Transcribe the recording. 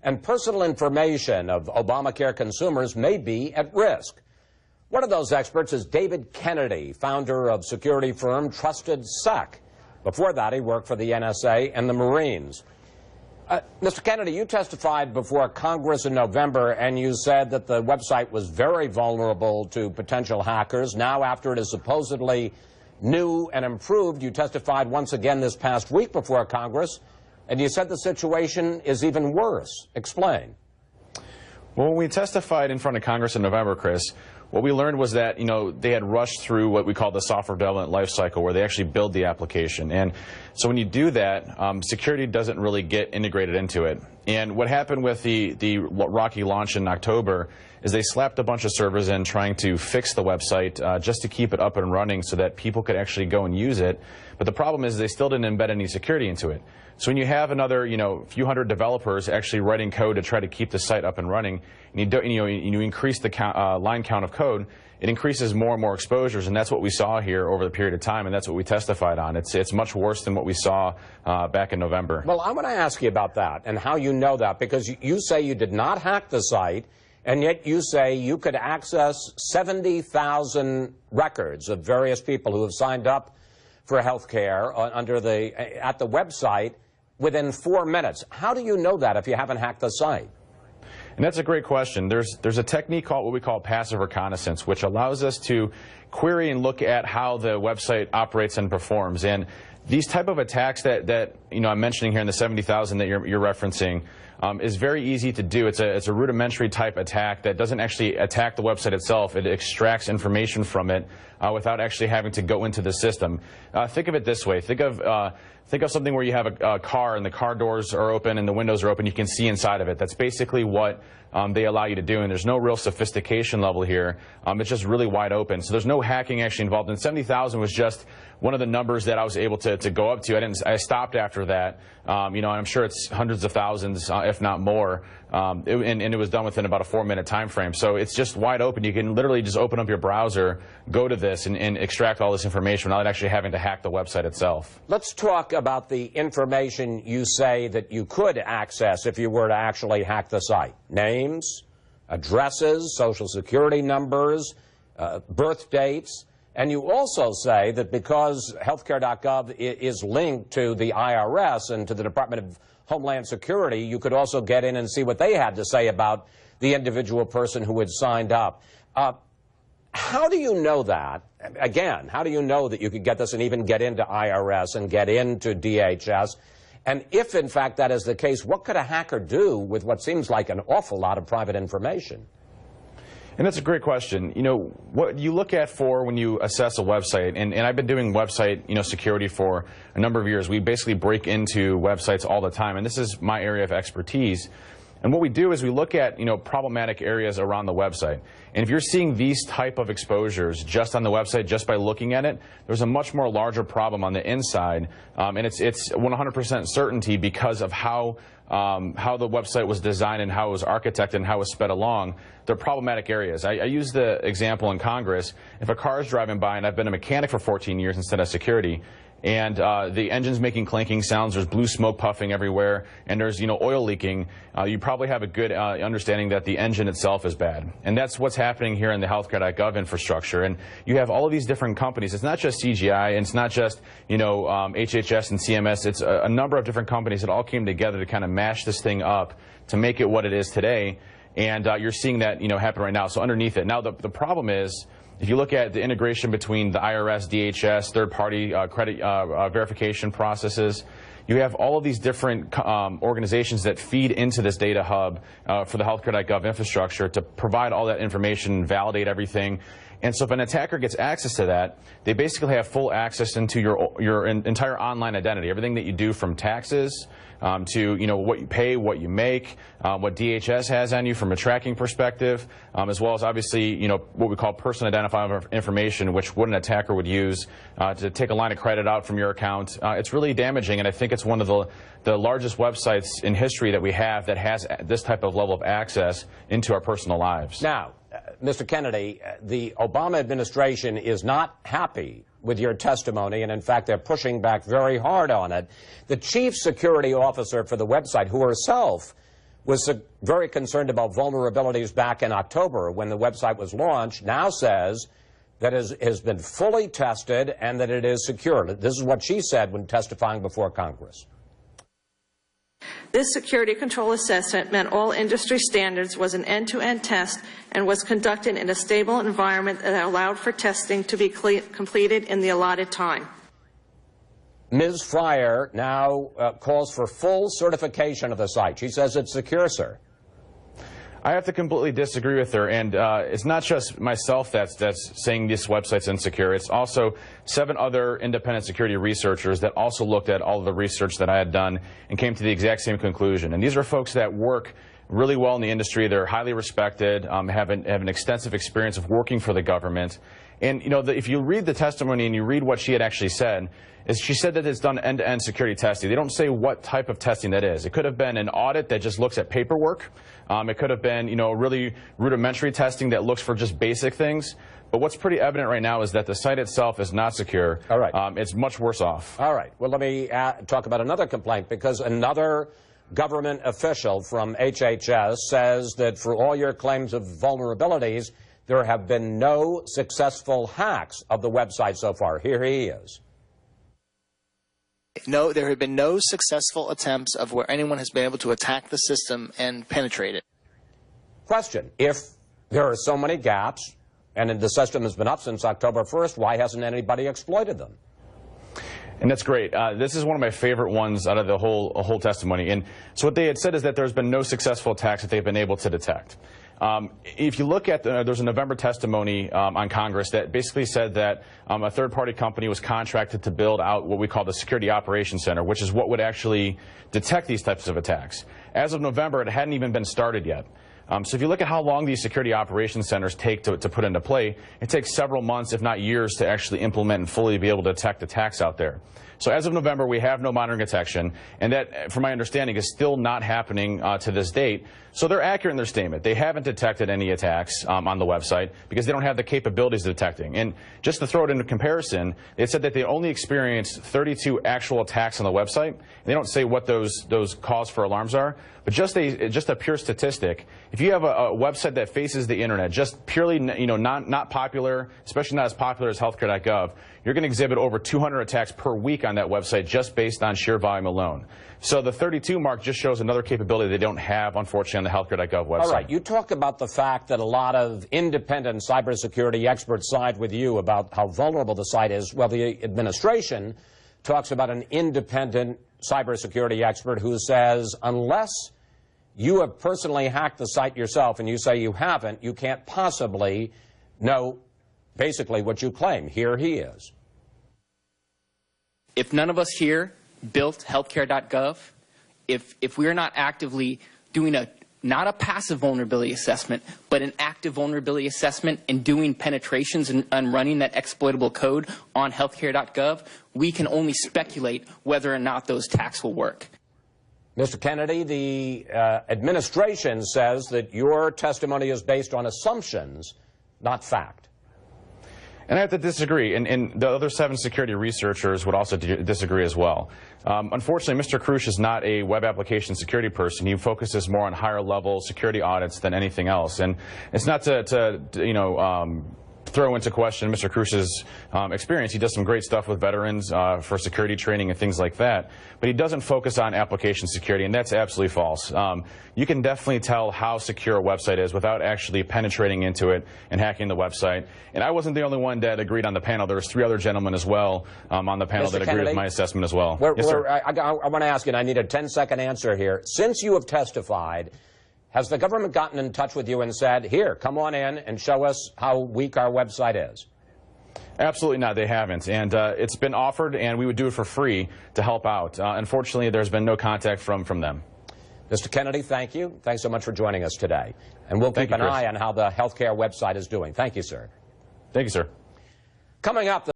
and personal information of Obamacare consumers may be at risk. One of those experts is David Kennedy, founder of security firm Trusted Sec. Before that, he worked for the NSA and the Marines. Mr. Kennedy, you testified before Congress in November, and you said that the website was very vulnerable to potential hackers. Now, after it is supposedly new and improved, you testified once again this past week before Congress, and you said the situation is even worse. Explain. Well, when we testified in front of Congress in November, Chris, what we learned was that, they had rushed through what we call the software development lifecycle, where they actually build the application. And so when you do that, security doesn't really get integrated into it. And what happened with the rocky launch in October is they slapped a bunch of servers in trying to fix the website just to keep it up and running so that people could actually go and use it. But the problem is they still didn't embed any security into it. So when you have another, few hundred developers actually writing code to try to keep the site up and running, and you increase the line count of code, it increases more and more exposures, and that's what we saw here over the period of time, and that's what we testified on. It's much worse than what we saw back in November. Well, I want to ask you about that and how you know that, because you say you did not hack the site, and yet you say you could access 70,000 records of various people who have signed up for health care at the website within 4 minutes. How do you know that if you haven't hacked the site? And that's a great question. There's a technique called what we call passive reconnaissance, which allows us to query and look at how the website operates and performs. And these type of attacks that I'm mentioning here in the 70,000 that you're referencing is very easy to do. It's a rudimentary type attack that doesn't actually attack the website itself. It extracts information from it without actually having to go into the system. Think of it this way. Think of something where you have a car and the car doors are open and the windows are open. You can see inside of it. That's basically what they allow you to do, and there's no real sophistication level here. It's just really wide open. So there's no hacking actually involved. And 70,000 was just one of the numbers that I was able to go up to. I stopped after that. And I'm sure it's hundreds of thousands, if not more. And it was done within about a 4-minute time frame. So it's just wide open. You can literally just open up your browser, go to this, and extract all this information without actually having to hack the website itself. Let's talk about the information you say that you could access if you were to actually hack the site. Names, addresses, social security numbers, birth dates. And you also say that because healthcare.gov is linked to the IRS and to the Department of Homeland Security, you could also get in and see what they had to say about the individual person who had signed up. How do you know that? Again, how do you know that you could get this and even get into IRS and get into DHS? And if, in fact, that is the case, what could a hacker do with what seems like an awful lot of private information? And that's a great question. What you look at for when you assess a website, and I've been doing website, security for a number of years. We basically break into websites all the time, and this is my area of expertise. And what we do is we look at, problematic areas around the website. And if you're seeing these type of exposures just on the website, just by looking at it, there's a much more larger problem on the inside. And it's 100% certainty because of how the website was designed and how it was architected and how it was sped along. They're problematic areas. I use the example in Congress. If a car is driving by, and I've been a mechanic for 14 years instead of security, and the engine's making clanking sounds, there's blue smoke puffing everywhere, and there's oil leaking, you probably have a good understanding that the engine itself is bad. And that's what's happening here in the healthcare.gov infrastructure. And you have all of these different companies. It's not just CGI, and it's not just HHS and CMS. It's a number of different companies that all came together to kind of mash this thing up to make it what it is today. And you're seeing that happen right now. So underneath it. Now the problem is, if you look at the integration between the IRS, DHS, third-party credit verification processes, you have all of these different organizations that feed into this data hub for the healthcare.gov infrastructure to provide all that information, validate everything. And so if an attacker gets access to that, they basically have full access into your entire online identity, everything that you do from taxes to what you pay, what you make, what DHS has on you from a tracking perspective, as well as obviously what we call personal identifiable information, which what an attacker would use to take a line of credit out from your account. It's really damaging, and I think it's one of the largest websites in history that we have that has this type of level of access into our personal lives. Now, Mr. Kennedy, the Obama administration is not happy with your testimony, and in fact they're pushing back very hard on it. The chief security officer for the website, who herself was very concerned about vulnerabilities back in October when the website was launched, now says that it has been fully tested and that it is secure. This is what she said when testifying before Congress. This security control assessment met all industry standards, was an end-to-end test, and was conducted in a stable environment that allowed for testing to be completed in the allotted time. Ms. Fryer now calls for full certification of the site. She says it's secure, sir. I have to completely disagree with her, and it's not just myself that's saying this website's insecure. It's also 7 other independent security researchers that also looked at all of the research that I had done and came to the exact same conclusion. And these are folks that work really well in the industry. They're highly respected, have an extensive experience of working for the government. And, you know, if you read the testimony and you read what she had actually said, is she said that it's done end-to-end security testing. They don't say what type of testing that is. It could have been an audit that just looks at paperwork. It could have been, you know, really rudimentary testing that looks for just basic things. But what's pretty evident right now is that the site itself is not secure. All right. It's much worse off. All right. Well, let me talk about another complaint, because another government official from HHS says that for all your claims of vulnerabilities, there have been no successful hacks of the website so far. Here he is. No, there have been no successful attempts of where anyone has been able to attack the system and penetrate it. Question: if there are so many gaps and the system has been up since October 1st, why hasn't anybody exploited them? And that's great. This is one of my favorite ones out of the whole testimony. And so what they had said is that there's been no successful attacks that they've been able to detect. If you look at there's a November testimony on Congress that basically said that a third-party company was contracted to build out what we call the Security Operations Center, which is what would actually detect these types of attacks. As of November, it hadn't even been started yet. So if you look at how long these security operations centers take to put into play, it takes several months, if not years, to actually implement and fully be able to detect attacks out there. So as of November, we have no monitoring detection, and that, from my understanding, is still not happening to this date. So they're accurate in their statement. They haven't detected any attacks on the website because they don't have the capabilities of detecting. And just to throw it into comparison, they said that they only experienced 32 actual attacks on the website. And they don't say what those cause for alarms are, but just a pure statistic. If you have a website that faces the internet, just purely, you know, not popular, especially not as popular as healthcare.gov, you're going to exhibit over 200 attacks per week on that website just based on sheer volume alone. So the 32 mark just shows another capability they don't have, unfortunately, on the healthcare.gov website. All right. You talk about the fact that a lot of independent cybersecurity experts side with you about how vulnerable the site is. Well, the administration talks about an independent cybersecurity expert who says unless you have personally hacked the site yourself, and you say you haven't, you can't possibly know basically what you claim. Here he is. If none of us here built healthcare.gov, if we're not actively doing not a passive vulnerability assessment, but an active vulnerability assessment and doing penetrations and running that exploitable code on healthcare.gov, we can only speculate whether or not those attacks will work. Mr. Kennedy, the administration says that your testimony is based on assumptions, not fact. And I have to disagree, and the other 7 security researchers would also disagree as well. Unfortunately, Mr. Krush is not a web application security person. He focuses more on higher-level security audits than anything else. And it's not to you know, throw into question Mr. Krush's experience. He does some great stuff with veterans for security training and things like that. But he doesn't focus on application security, and that's absolutely false. You can definitely tell how secure a website is without actually penetrating into it and hacking the website. And I wasn't the only one that agreed on the panel. There was 3 other gentlemen as well on the panel Mr. that agreed Kennedy, with my assessment as well. Yes, sir. I want to ask you, and I need a 10-second answer here. Since you have testified, has the government gotten in touch with you and said, here, come on in and show us how weak our website is? Absolutely not. They haven't. And it's been offered, and we would do it for free to help out. Unfortunately, there's been no contact from them. Mr. Kennedy, thank you. Thanks so much for joining us today. And we'll keep an eye on how the healthcare website is doing. Thank you, sir. Thank you, sir. Coming up.